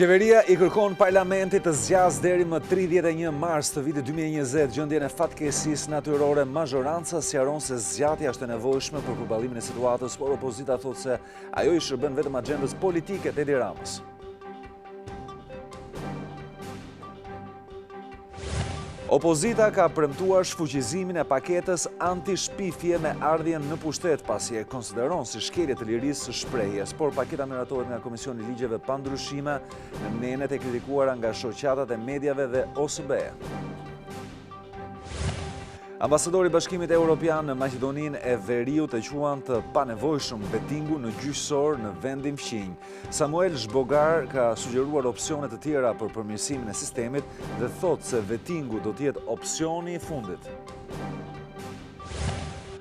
Qeveria i kërkon parlamentit të zgjas deri më 31 mars të vitit 2020 gjendjen e fatkeqësisë natyrore. Mazhoranca sqaron se zgjatja është e nevojshme për përballimin e situatës, por opozita thotë se ajo i shërben vetëm agjendës politike të Edi Ramës. Opozita ka premtuar shfuqizimin e paketës anti-shpifje me ardhjen në pushtet pasi e konsideron si shkelje të lirisë së shprehjes, por paketa miratohet nga Komisioni i Ligjeve pa ndryshime në nenet e kritikuara nga shoqatat e mediave dhe OSBE. Ambasadori i Bashkimit Evropian në Maqedoninë e Veriut e quan të panevojshëm betingu në gjyqësor në vendin fqinj. Samuel Zhbogar ka sugjeruar opsione të tjera për përmirësimin e sistemit dhe thotë se vetingu do të jetë opsioni i fundit.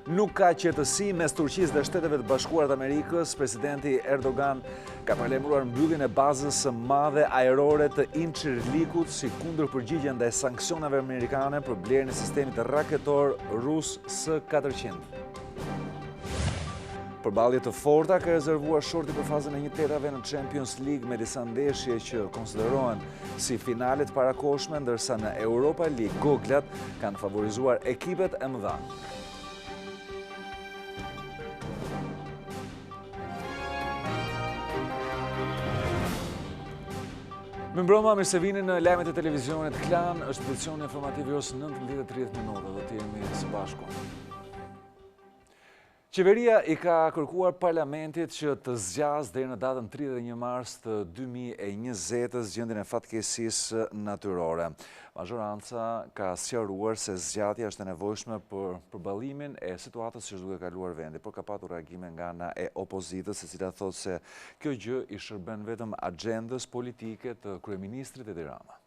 Nuk ka qetësi mes Turqisë dhe Shteteve të Bashkuara të Amerikës. Presidenti Erdogan ka paralajmëruar mbylljen e bazës së madhe ajrore të Incirlikut si kundër përgjigje ndaj sanksioneve amerikane për blerjen e sistemit raketor rus S-400. Përballje të forta ka rezervuar shorti për fazën e 1/8 në Champions League me disa ndeshje që konsiderohen si finalet parakoshme, ndërsa në Europa League goglat kanë favorizuar ekipet e mëdha. Më mbroma, mirë se vini në lajmet e televizionit Klan, është edicioni informativ i orës 19:30 minuta, do të jemi së bashku. Qeveria i ka kërkuar parlamentit që të zgjas deri në datën 31 mars të 2020 gjendjen e fatkeqësisë natyrore. Mazhoranca ka sqaruar se zgjatja është e nevojshme për përballimin e situatës që është duke kaluar vendi, por ka patur reagime nga ana e opozitës, e cila thotë se kjo gjë i shërben vetëm agjendës politike të kryeministrit Edi Rama.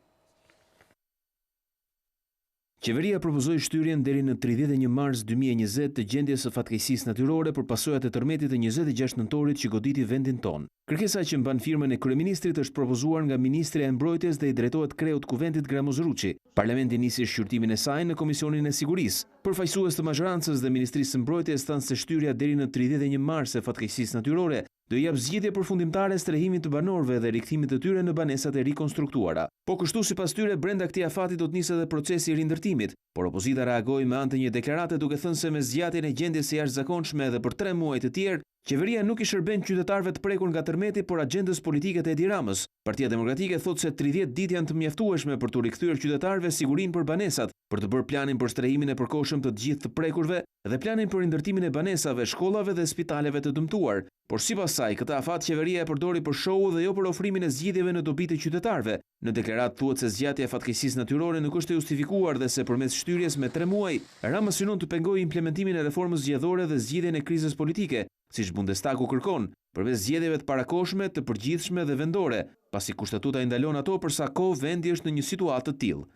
Qeveria propozoi shtyrjen deri në 31 mars 2020 të gjendjes së fatkeqësisë natyrore për pasojat e tërmetit të 26 nëntorit që goditi vendin ton. Kërkesa që mban firmën e kryeministrit është propozuar nga Ministria e Mbrojtjes dhe i drejtohet kreut Kuvendit Gramoz Ruçi. Parlamenti nisi shqyrtimin e saj në Komisionin e Sigurisë. Përfaqësues të mazhorancës dhe Ministrisë së Mbrojtjes thanë se shtyrja deri në 31 mars e fatkeqësisë natyrore do jap zgjidhje përfundimtare strehimit të banorëve dhe rikthimit të tyre në banesat e rikonstruktuara. Po kështu sipas tyre brenda këtij afati do të nisë edhe procesi i rindërtimit, por opozita reagoi me anë të një deklarate duke thënë se me zgjatjen e gjendjes së jashtëzakonshme edhe për 3 muaj të tjerë, qeveria nuk i shërben qytetarëve të prekur nga tërmeti, por agjendës politike të Edi Ramës. Partia Demokratike thotë se 30 ditë janë të mjaftueshme për të rikthyer qytetarëve sigurinë për banesat, për të bërë planin për strehimin e përkohshëm të gjithë të prekurve dhe planin për rindërtimin e banesave, shkollave dhe spitaleve të dëmtuar. Por sipas saj, këtë afat qeveria e përdori për show dhe jo për ofrimin e zgjidhjeve në dobi të qytetarëve. Në deklaratë thuhet se zgjatja e fatkeqësisë natyrore nuk është e justifikuar dhe se përmes shtyrjes me 3 muaj, Rama synon të pengojë implementimin e reformës zgjedhore dhe zgjidhjen e krizës politike, siç Bundestagu kërkon, përveç zgjedhjeve të parakohshme, të përgjithshme dhe vendore, pasi kushtatuta i ndalon ato për sa kohë vendi është në një situatë të tillë.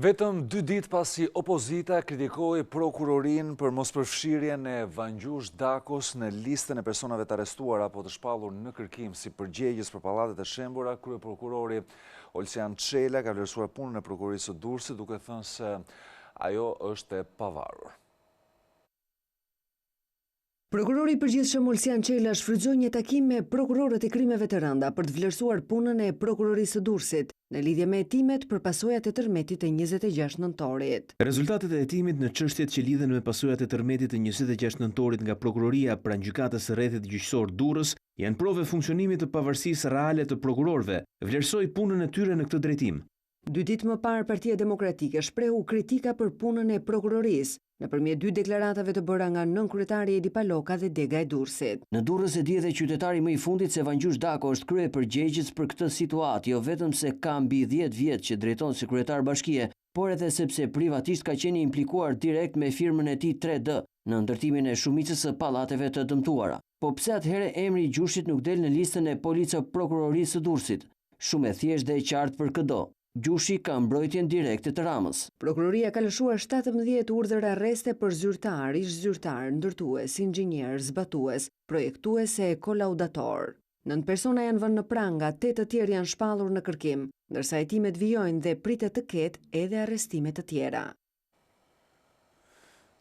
Vetëm 2 ditë pasi opozita kritikoi prokurorinë për mospërfshirjen e Vangjush Dakos në listën e personave të arrestuar apo të shpallur në kërkim si përgjegjës për pallatet e shembura, kryeprokurori Olsian Çela ka vlerësuar punën e prokurorisë së Durrësit duke thënë se ajo është e pavarur. Prokurori i përgjithshëm Olsian Çela shfrytëzoi një takim me prokurorët e krimeve të rënda për të vlerësuar punën e prokurorisë së Durrësit në lidhje me hetimet për pasojat e tërmetit të 26 nëntorit. Rezultatet e hetimit në çështjet që lidhen me pasojat e tërmetit të 26 nëntorit nga prokuroria pranë gjykatës së rrethit gjyqësor Durrës janë provë funcionimit të pavarësisë reale të prokurorëve, vlerësoi punën e tyre në këtë drejtim. 2 ditë më parë, Partia Demokratike shprehu kritika për punën e prokurorisë nëpërmjet 2 deklaratave të bëra nga nënkryetari Edi Paloka dhe Dega e Durrësit. Në Durrës e di edhe qytetari më i fundit se Vangjush Dako është kryepërgjegjës për këtë situatë, jo vetëm se ka mbi 10 vjet që drejton si kryetar bashkie, por edhe sepse privatisht ka qenë implikuar direkt me firmën e tij 3D në ndërtimin e shumicës së pallateve të dëmtuara. Po pse atëherë emri i Gjushit nuk del në listën e polica prokurorisë së Durrësit? Shumë e thjeshtë dhe e qartë për këdo. Gjushi ka mbrojtjen direkte të Ramës. Prokuroria ka lëshuar 17 urdhër arreste për zyrtar, ish-zyrtar, ndërtues, inxhinier, zbatues, projektues e kolaudator. 9 persona janë vënë në pranga, 8 të tjerë janë shpallur në kërkim, ndërsa hetimet vijojnë dhe pritet të ketë edhe arrestime të tjera.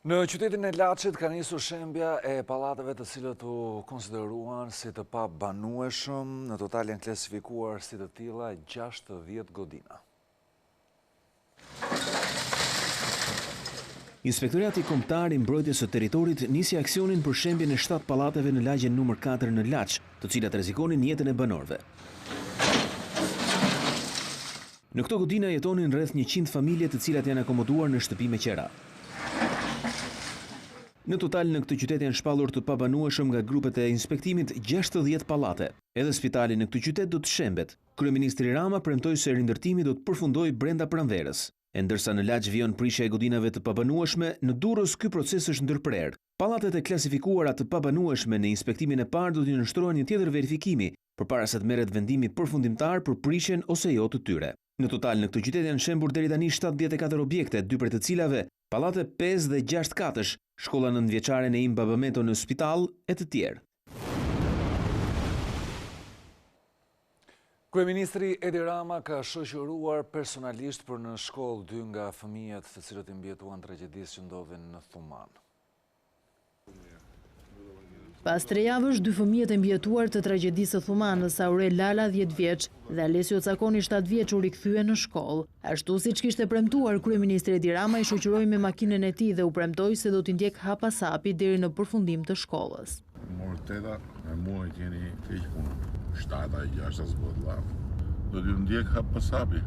Në qytetin e Laçit ka nisur shembja e pallateve të cilët u konsideruan si të pabanueshëm, në total janë klasifikuar si të tilla 60 godina. Inspektorati Kombëtar i Mbrojtjes së Territorit nisi aksionin për shembjen e 7 pallateve në lagjen numër 4 në Laç, të cilat rrezikonin jetën e banorëve. Në këto godina jetonin rreth 100 familje të cilat janë akomoduar në shtëpi me qera. Në total në këtë qytet janë shpallur të pabanueshëm nga grupet e inspektimit 60 pallate. Edhe spitali në këtë qytet do të shembet. Kryeministri Rama premtoi se rindërtimi do të përfundojë brenda pranverës. E ndërsa në Laç vijon prishja e godinave të pabanueshme, në Durrës ky proces është ndërprer. Pallatet e klasifikuara të pabanueshme në inspektimin e parë do t'i nështrohen një tjetër verifikimi, përpara se të merret vendimi përfundimtar për prishjen ose jo të tyre. Në total në këtë qytet janë shembur deri tani 74 objekte, 2 prej të cilave pallate 5 dhe 6 katësh, shkolla 9-vjeçare Neim Babameto në spital e të tjerë. Kryeministri Edi Rama ka shoqëruar personalisht për në shkollë 2 nga fëmijët të cilët i mbijetuan tragjedisë që ndodhin në Thuman. Pas 3 javësh, 2 fëmijët e mbijetuar të tragjedisë së Thumanës, Aurel Lala 10 vjeç dhe Alesio Cakoni 7 vjeç u rikthye në shkollë. Ashtu siç kishte premtuar, kryeministri Edi Rama i shoqëroi me makinën e tij dhe u premtoi se do t'i ndjek hap pas hapi deri në përfundim të shkollës. Morteta e mua i keni keq punë. 7-6 zbot lavë. Do t'ju ndjek hap pas hapi.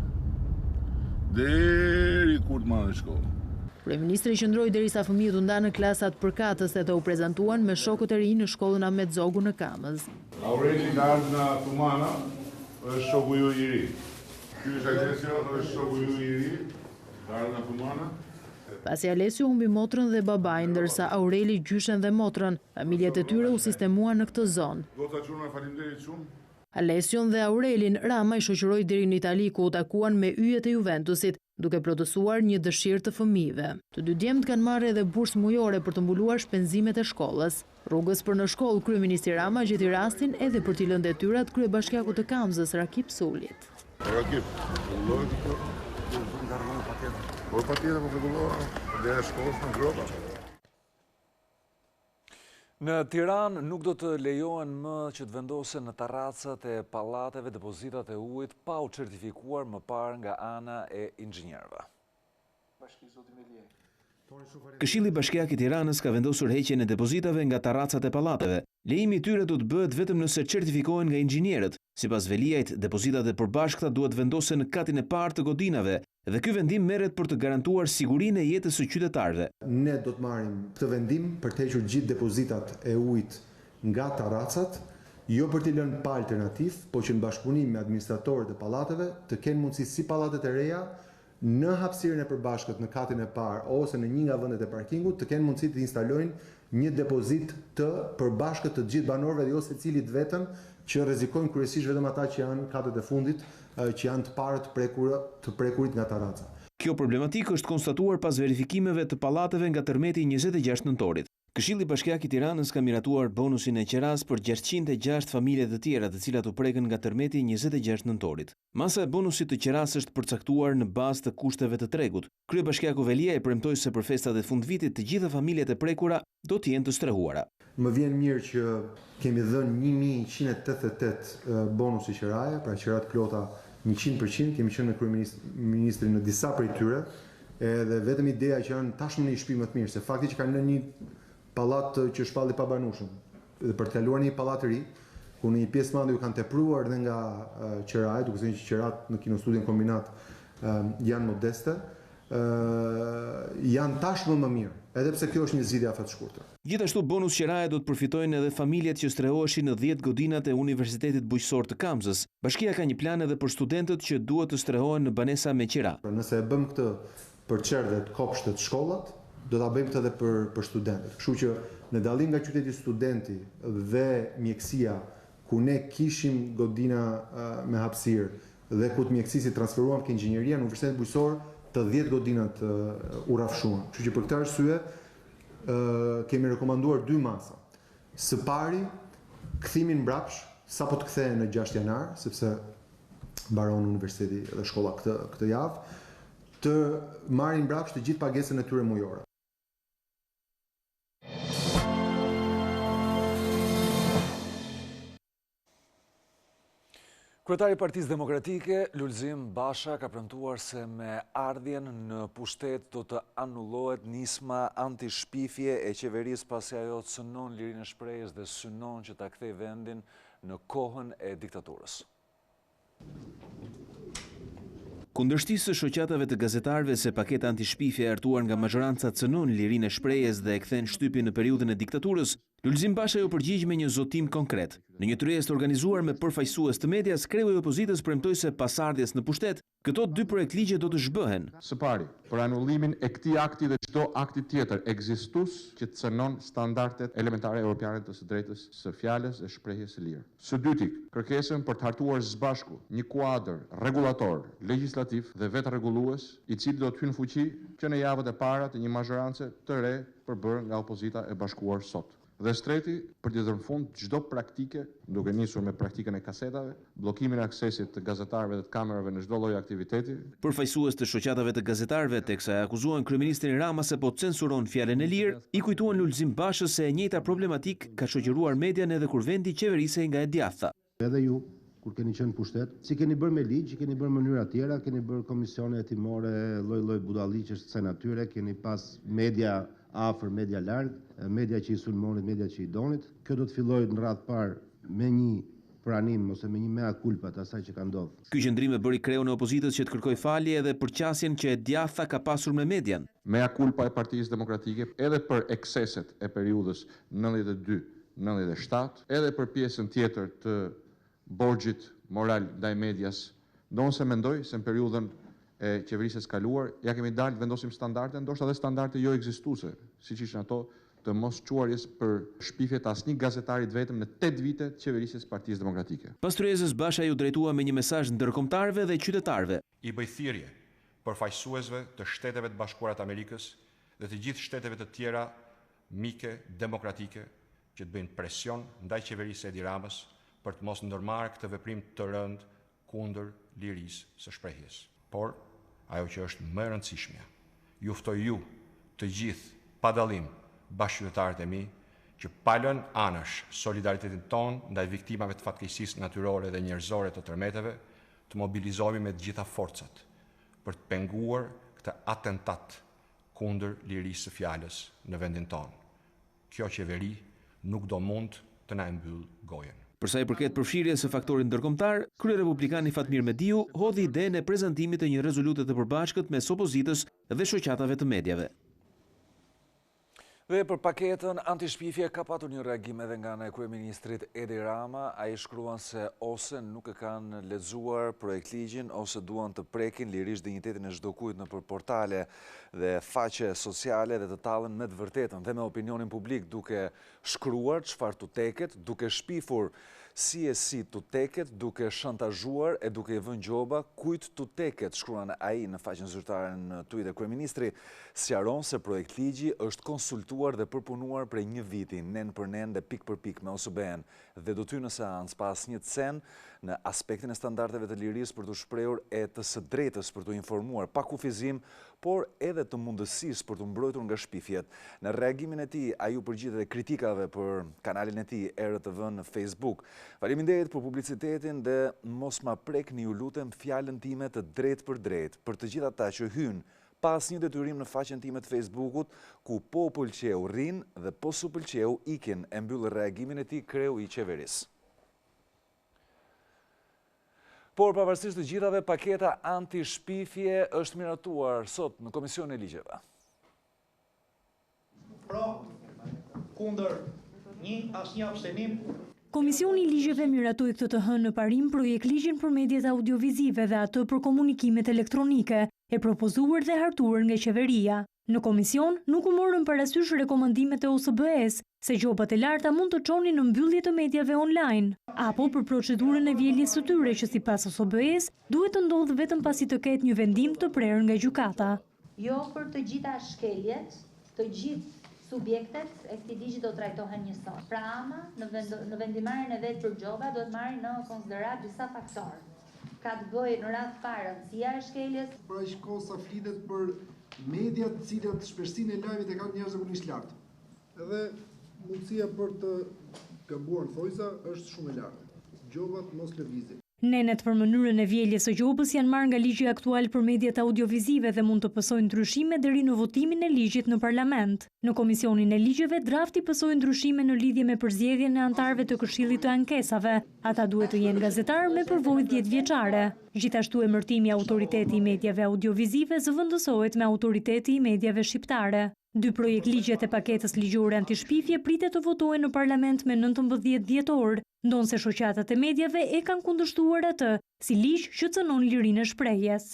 Deri kur të marrë shkollë. Kryeministri qëndroi derisa fëmijët u ndanë në klasat përkatëse dhe u prezantuan me shokët e rinj në shkollën Ahmet Zogu në Kamës. Aureli nga ardhë nga Thumana është shoku ju i ri. Ky është Alesio, është shoku ju i ri, nga ardhë nga Thumana. Pasi Alesio humbi motrën dhe babain, ndërsa Aureli gjyshen dhe motrën, familjet e tyre u sistemuan në këtë zonë. Gota çuna, faleminderit shumë. Alesion dhe Aurelin Rama i shoqëroi deri në Itali ku u takuan me yjet e Juventusit, duke plotësuar një dëshirë të fëmijëve. Të dy djemtë kanë marrë edhe bursë mujore për të mbuluar shpenzimet e shkollës. Rrugës për në shkollë, kryeministri Rama gjeti rastin edhe për t'i lënë detyrat kryebashkiakut të Kamzës, Rakip Sulit. Rakip, pëllohet kjo? Po patjetër, po pëllohet, dhe e shkollës në gropa. Në Tiranë nuk do të lejohen më që të vendosen në terracat e pallateve depozitat e ujit pa u certifikuar më parë nga ana e inxhinierëve. Këshilli Bashkiak i Tiranës ka vendosur heqjen e depozitave nga terracat e pallateve. Lejimi i tyre do të bëhet vetëm nëse certifikohen nga inxhinierët. Sipas Veliajt, depozitat e përbashkëta duhet vendosen në katin e parë të godinave dhe ky vendim merret për të garantuar sigurinë e jetës së qytetarëve. Ne do të marrim këtë vendim për të hequr gjithë depozitat e ujit nga terracat, jo për t'i lënë pa alternativë, po që në bashkëpunim me administratorët e pallateve të kenë mundësi si pallatet e reja në hapësirën e përbashkët në katin e parë ose në një nga vendet e parkingut të kenë mundësi të instalojnë një depozit të përbashkët të gjithë banorëve dhe jo secilit vetëm, që rrezikojnë kryesisht vetëm ata që janë katet e fundit, që janë të parë të prekurit nga terraca. Kjo problematikë është konstatuar pas verifikimeve të pallateve nga tërmeti 26 nëntorit. Këshilli Bashkiak i Tiranës ka miratuar bonusin e qeras për 606 familje të tjera të cilat u prekën nga tërmeti 26 nëntorit. Masa e bonusit të qeras është përcaktuar në bazë të kushteve të tregut. Kryebashkiaku Velia e premtoi se për festat e fundvitit të gjitha familjet e prekura do të jenë të strehuara. Më vjen mirë që kemi dhënë 1188 bonus i qeraje, pra qerat plota 100%, kemi qenë me kryeministrin në disa prej tyre, edhe vetëm ideja që janë tashmë në një shtëpi më të mirë, se fakti që kanë në një pallat që shpalli pabanueshëm, dhe për të kaluar në një pallat të ri, ku në një pjesë madhe ju kanë tepruar dhe nga qerajet, duke thënë që qerat në kinostudin kombinat janë modeste, janë tashmë më mirë, edhe pse kjo është një zgjidhje afat shkurtër. Gjithashtu bonus qeraje do të përfitojnë edhe familjet që strehoheshin në 10 godinat e Universitetit Bujqësor të Kamzës. Bashkia ka një plan edhe për studentët që duhet të strehohen në banesa me qera. Nëse e bëm këtë për qerdet, kopshtet, shkollat, do ta bëjmë këtë edhe për studentët. Kështu që në dallim nga qyteti studenti dhe mjekësia, ku ne kishim godina me hapësirë dhe ku të mjekësisë transferuam ke inxhinieria në Universitetin Bujqësor, të 10 godinat u rafshuan. Kështu që për këtë arsye kemi rekomanduar 2 masa. Së pari, kthimin mbrapsht, sapo të kthehen në 6 janar, sepse mbaron universiteti dhe shkolla këtë javë, të marrin mbrapsht të gjithë pagesën e tyre mujore. Kryetari i Partisë Demokratike, Lulzim Basha, ka premtuar se me ardhjen në pushtet do të anullohet nisma anti-shpifje e qeverisë pasi ajo cënon lirinë e shprehjes dhe synon që ta kthejë vendin në kohën e diktaturës. Kundërshtisë së shoqatave të gazetarëve se paketa anti-shpifje e hartuar nga mazhoranca cënon lirinë e shprehjes dhe e kthen shtypin në periudhën e diktaturës, Lulzim Basha ju përgjigj me një zotim konkret. Në një tryezë të organizuar me përfaqësues të medias, kreu i opozitës premtoi se pas ardhjes në pushtet, këto dy projekt ligje do të zhbëhen. Së pari, për anullimin e këtij akti dhe çdo akti tjetër ekzistues që cënon standardet elementare europiane të së drejtës së fjalës e shprehjes së lirë. Së dyti, kërkesën për të hartuar së bashku një kuadër rregullator, legjislativ dhe vetë rregullues, i cili do të hyjë në fuqi që në javët e para të një mazhorance të re përbërë nga opozita e bashkuar sot. Dhe së treti, për të dhënë fund çdo praktike, duke nisur me praktikën e kasetave, bllokimin e aksesit të gazetarëve dhe të kamerave në çdo lloj aktiviteti. Përfaqësues të shoqatave të gazetarëve, teksa e akuzuan kryeministrin Rama se po censuron fjalën e lirë, i kujtuan Lulzim Bashës se e njëjta problematik ka shoqëruar median edhe kur vendi qeverisej nga e djathta. Edhe ju, kur keni qenë pushtet, si keni bërë me ligj, keni bërë në mënyra tjera, keni bërë komisione hetimore, lloj-lloj budalliqesh të kësaj natyre, keni pas media afër, media larg, media që i sulmonit, media që i donit. Kjo do të fillojë në radhë parë me një pranim ose me një mea culpa të asaj që ka ndodhur. Ky qëndrim e bëri kreun e opozitës që të kërkoj falje edhe për qasjen që e djatha ka pasur me median. Mea culpa e Partisë Demokratike edhe për ekseset e periudhës 92-97, edhe për pjesën tjetër të borxhit moral ndaj medias. Donse mendoj se në periudhën e qeverisjes kaluar, ja kemi dalë vendosim standarde, ndoshta edhe standarde jo ekzistuese, siç ishin ato të mos quarjes për shpifje të asnjë gazetarit vetëm në 8 vite të qeverisjes Partisë Demokratike. Pas tryezës, Basha ju drejtua me një mesazh ndërkombëtarëve dhe qytetarëve. I bëj thirrje përfaqësuesve të Shteteve të Bashkuara të Amerikës dhe të gjithë shteteve të tjera mike demokratike që të bëjnë presion ndaj qeverisë së Edi Ramës për të mos ndërmarrë këtë veprim të rënd kundër lirisë së shprehjes. Por ajo që është më e rëndësishmja, ju ftoj ju të gjithë pa dallim bashkëqytetarët e mi që palën anash solidaritetin ton ndaj viktimave të fatkeqësisë natyrore dhe njerëzore të tërmeteve, të mobilizohemi me të gjitha forcat për të penguar këtë atentat kundër lirisë së fjalës në vendin ton. Kjo qeveri nuk do mund të na mbyll gojen. Për sa i përket përfshirjes së faktorit ndërkombëtar, kryerepublikani Fatmir Mediu hodhi idenë e prezantimit të një rezolute të përbashkët mes opozitës dhe shoqatave të mediave. Dhe për paketën anti-shpifje ka patur një reagim edhe nga në kryeministrit Edi Rama. Ai shkruan se ose nuk e kanë lexuar projekt ligjin ose duan të prekin lirisht dinjitetin e çdo kujt nëpër portale dhe faqe sociale dhe të tallen me të vërtetën dhe me opinionin publik, duke shkruar çfarë tuteket, duke shpifur si e si tuteket, duke shantazhuar e duke i vënë gjoba kujt tuteket, shkruan ai në faqen zyrtare në Twitter. Kryeministri sqaron se projekt ligji është konsultuar dhe përpunuar prej një viti, nen për nen dhe pik për pik me OSBE-n dhe do të hyjë në seancë pas një cen në aspektin e standardeve të lirisë për të shprehur e të së drejtës për të informuar pa kufizim, por edhe të mundësisë për të mbrojtur nga shpifjet. Në reagimin e tij, ai u përgjigj edhe kritikave për kanalin e tij RTV në Facebook. Faleminderit për publicitetin dhe mos ma prekni, ju lutem, fjalën time të drejtë për drejtë për të gjithë ata që hynë pas një detyrim në faqen time të Facebookut, ku po pëlqeu rrin dhe po su pëlqeu ikin, e mbyll reagimin e tij kreu i qeverisë. Por pavarësisht të gjithave, paketa anti-shpifje është miratuar sot në Komisionin e Ligjeve. Pro, kundër, asnjë abstenim. Komisioni i Ligjeve miratoi këtë të hënë në parim projekt ligjin për mediat audiovizive dhe atë për komunikimet elektronike, e propozuar dhe hartuar nga qeveria. Në komision nuk u morën parasysh rekomandimet e OSBE-s se gjobat e larta mund të çonin në mbyllje të mediave online, apo për procedurën e vjeljes së tyre që sipas OSBE-s duhet të ndodhë vetëm pasi të ketë një vendim të prerë nga gjykata. Jo për të gjitha shkeljet, të gjithë subjektet e këtij ligji do trajtohen njësoj. Pra ama në vendimarrjen e vet për gjoba do të marrë në konsiderat disa faktorë. Ka të bëjë në radhë parë rëndësia e shkeljes. Pra aq kohë sa flitet për mediat të cilat shpeshtinë e lajmit e kanë njerëzisht lartë. Edhe mundësia për të gabuar thojza është shumë e lartë. Gjobat mos lëvizin. Nenet për mënyrën e vjeljes së gjobës janë marrë nga ligji aktual për mediat audiovizive dhe mund të pësojnë ndryshime deri në votimin e ligjit në parlament. Në Komisionin e Ligjeve, drafti pësoi ndryshime në lidhje me përzgjedhjen e anëtarëve të Këshillit të Ankesave. Ata duhet të jenë gazetarë me përvojë 10 vjeçare. Gjithashtu emërtimi Autoriteti i Mediave Audiovizive zëvendësohet me Autoriteti i Mediave Shqiptare. 2 projekt ligjet e paketës ligjore antishpifje pritet të votohen në parlament me 19 dhjetor, ndonse shoqatat e mediave e kanë kundërshtuar atë si ligj që cënon lirinë e shprehjes.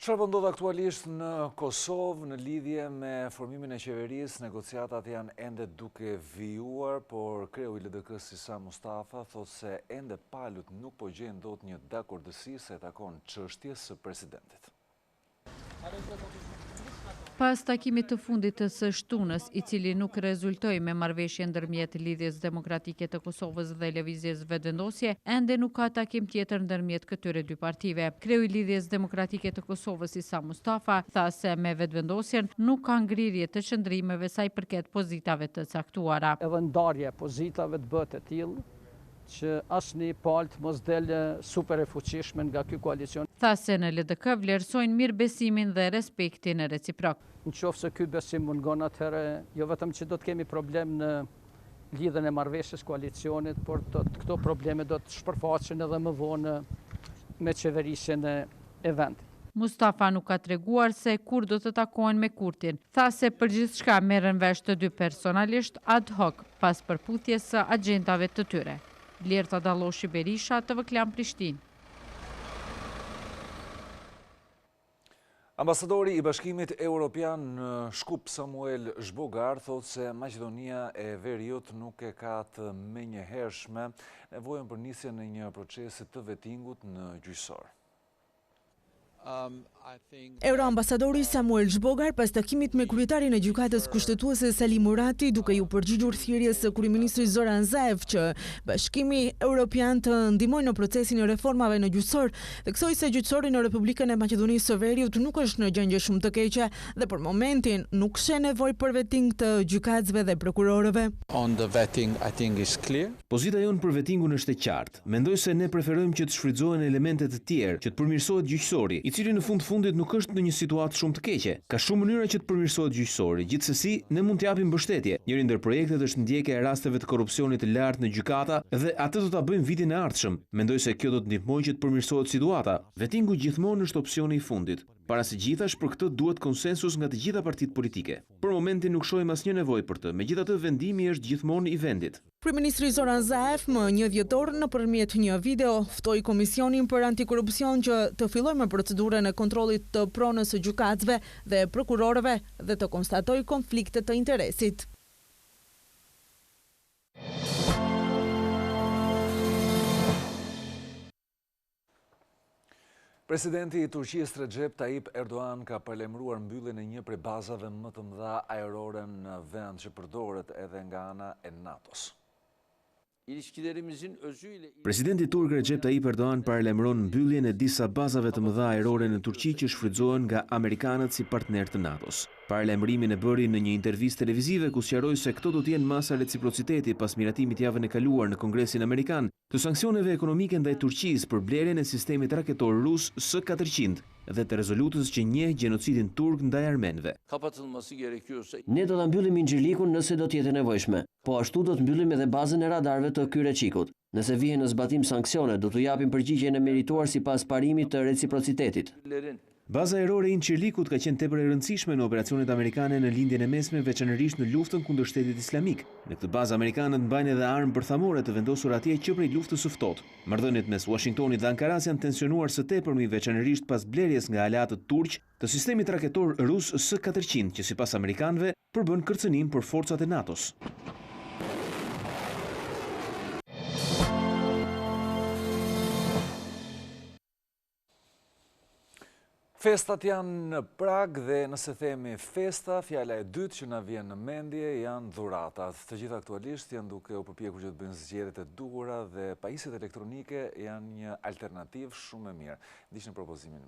Çfarë po ndodh aktualisht në Kosovë në lidhje me formimin e qeverisë? Negociatat janë ende duke vijuar, por kreu i LDK-s Sisa Mustafa thotë se ende palët nuk po gjen dot një dakordësi se takon çështjes së presidentit. Pas takimit të fundit të së shtunës, i cili nuk rezultoi me marrëveshje ndërmjet Lidhjes Demokratike të Kosovës dhe Lëvizjes Vetëvendosje, ende nuk ka takim tjetër ndërmjet këtyre 2 partive. Kreu i Lidhjes Demokratike të Kosovës Sisa Mustafa tha se me vetëvendosjen nuk ka ngrirje të qëndrimeve sa i përket pozitave të caktuara. Edhe ndarje pozitave të bëhet e tillë që asnjë palët mos delë super e fuqishme nga ky koalicion. Tha se në LDK vlerësojnë mirëbesimin dhe respektin reciprok. Nëse ky besim mungon, atëherë jo vetëm që do të kemi problem në lidhjen e marrëveshjes koalicionit, por këto probleme do të shpërfaqen edhe më vonë me qeverisjen e vendit. Mustafa nuk ka treguar se kur do të takohen me Kurtin. Tha se për gjithçka merren vesh të 2 personalisht ad hoc pas përputhjes së agjendave të tyre. Vlerta Dalloshi Berisha, TV Klan Prishtinë. Ambasadori i Bashkimit Evropian në Shkup Samuel Zhbogar thotë se Maqedonia e Veriut nuk e ka të menjëhershme nevojën për nisjen e një procesi të vettingut në gjyqësor. Euroambasadori Samuel Zhbogar pas takimit me kryetarin e gjykatës kushtetuese Sali Murati duke ju përgjigjur thirrjes së kryeministrit Zoran Zaev që Bashkimi Evropian të ndihmojë në procesin e reformave në gjyqësor, theksoi se gjyqësori në Republikën e Maqedonisë së Veriut nuk është në gjendje shumë të keqe dhe për momentin nuk sheh nevojë për vetting të gjykatësve dhe prokurorëve. Pozita jonë për vettingun është e qartë. Mendoj se ne preferojmë që të shfrytëzohen elemente të tjerë, që të përmirësohet gjyqësori, i cili në fundit nuk është në një situatë shumë të keqe. Ka shumë mënyra që të përmirësohet gjyqësori. Gjithsesi, ne mund t'japim mbështetje. Njëri ndër projektet është ndjekja e rasteve të korrupsionit të lartë në gjykata dhe atë do ta bëjmë vitin e ardhshëm. Mendoj se kjo do të ndihmojë që të përmirësohet situata. Vettingu gjithmonë është opsioni i fundit. Para së gjithash, për këtë duhet konsensus nga të gjitha partitë politike. Për momentin nuk shohim asnjë nevojë për të, megjithatë vendimi është gjithmonë i vendit. Kryeministri Zoran Zaev më 1 dhjetor nëpërmjet një video ftoi Komisionin për Antikorrupsion që të fillojë me procedurën e kontrollit të pronës së gjykatësve dhe prokurorëve dhe të konstatojë konflikte të interesit. Presidenti i Turqisë Recep Tayyip Erdogan ka paralajmëruar mbylljen e një prej bazave më të mëdha ajrore në vend që përdoret edhe nga ana e NATO-s. Presidenti turk Recep Tayyip Erdogan paralajmëron mbylljen e disa bazave të mëdha ajrore në Turqi që shfrytëzohen nga amerikanët si partner të NATO-s. Paralajmërimin e bëri në një intervistë televizive ku sqaroi se këto do të jenë masa reciprociteti pas miratimit javën e kaluar në Kongresin Amerikan të sanksione ekonomike ndaj Turqisë për blerjen e sistemit raketor rus S-400 dhe të rezolutës që njeh gjenocidin turk ndaj armenëve. Ne do ta mbyllim Inxhirlikun nëse do të jetë nevojshme, po ashtu do të mbyllim edhe bazën e radarëve të Kyreçikut. Nëse vihen në zbatim sanksione, do t'u japim përgjigjen e merituar sipas parimit të reciprocitetit. Baza ajrore e Inxhirlikut ka qenë tepër e rëndësishme në operacionet amerikane në lindjen e mesme, veçanërisht në luftën kundër Shtetit Islamik. Në këtë bazë amerikanët mbajnë edhe armë bërthamore të vendosur atje që prej luftës së ftohtë. Marrëdhëniet mes Washingtonit dhe Ankaras janë tensionuar së tepërmi, veçanërisht pas blerjes nga aleatët turq të sistemit raketor rus S-400, që sipas amerikanëve përbën kërcënim për forcat e NATO-s. Festat janë në Prag dhe nëse themi festa, fjala e dytë që na vjen në mendje janë dhuratat. Të gjitha aktualisht janë duke u përpjekur që të bëjnë zgjedhjet e duhura dhe pajisjet elektronike janë një alternativë shumë e mirë. Ndiqni propozimin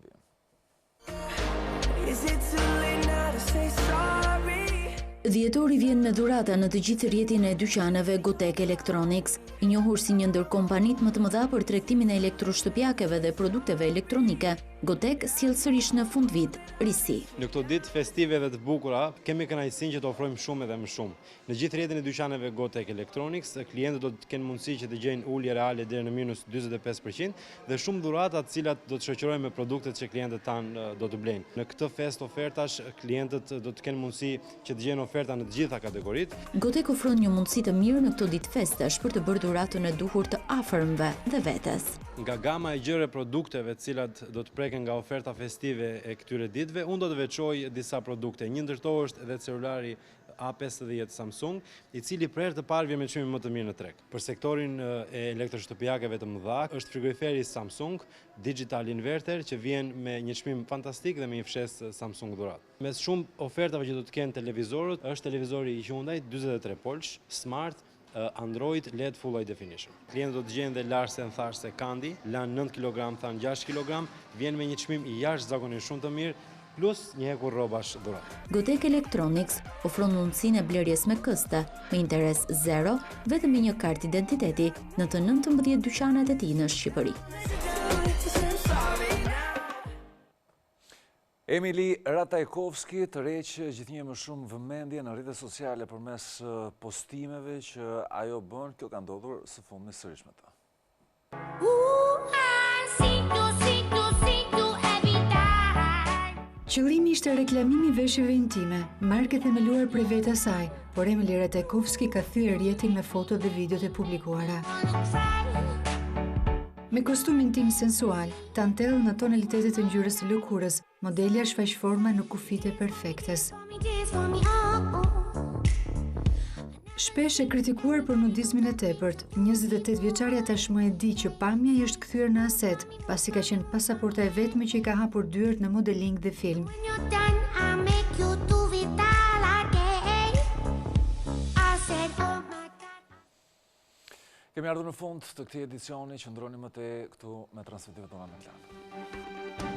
e Dhjetori vjen me dhurata në të gjithë rrjetin e dyqaneve Gotek Electronics, I njohur si një ndër kompanit më të mëdha për tregtimin e elektroshtëpiakeve dhe produkteve elektronike. Gotek sjell sërish në fund vit risi. Në këto ditë festive dhe të bukura, kemi kënaqësinë që të ofrojmë shumë edhe më shumë. Në gjithë rrjetin e dyqaneve Gotek Electronics, klientët do të kenë mundësi që të gjejnë ulje reale deri në minus 45% dhe shumë dhurata të cilat do të shoqërojmë me produktet që klientët tanë do të blejnë. Në këtë fest ofertash, klientët do të kenë mundësi që të gjejnë oferta në të gjitha kategoritë. Gotek ofron një mundësi të mirë në këto ditë festash për të bërë dhuratën e duhur të afërmve dhe vetes. Nga gama e gjerë produkteve të cilat do të preken nga oferta festive e këtyre ditëve, unë do të veçoj disa produkte. Një ndër to është edhe celulari A50 Samsung, I cili për herë të parë vjen me çmimin më të mirë në treg. Për sektorin e elektroshtëpiakeve të mëdha, është frigoriferi Samsung Digital Inverter që vjen me një çmim fantastik dhe me një fshesë Samsung dhurat. Mes shumë ofertave që do të kenë televizorët, është televizori I Hyundai 43 polsh, smart, Android LED Full High Definition. Klientët do të gjejnë dhe larse në tharse Kandi, lan 9 kg, than 6 kg, vjen me një çmim I jashtëzakonisht shumë të mirë, plus një hekur rrobash dhurat. Gotek Electronics ofron mundësinë e blerjes me këste, me interes zero, vetëm me një kartë identiteti në të 19 dyqanet e tij në Shqipëri. Emili Ratajkovski tërheq gjithnjë më shumë vëmendje në rrjetet sociale përmes postimeve që ajo bën. Kjo ka ndodhur së fundmi sërish me ta. Qëllimi ishte reklamimi veshjeve intime, marke themeluar prej vetë saj, por Emili Ratajkovski ka thyer rrjetin me foto dhe videot e publikuara. Me kostum intim sensual, tantel në tonalitetet të ngjyrës të lëkurës, modelja shfaq forma në kufite perfektes. Shpesh e kritikuar për nudizmin e tepërt, 28 vjeçaria tashmë e di që pamja I është kthyer në aset, pasi ka qenë pasaporta e vetme që I ka hapur dyert në modeling dhe film. Kemi ardhur në fund të këtij edicioni, qëndroni më te këtu me transmetimet tona me Klan.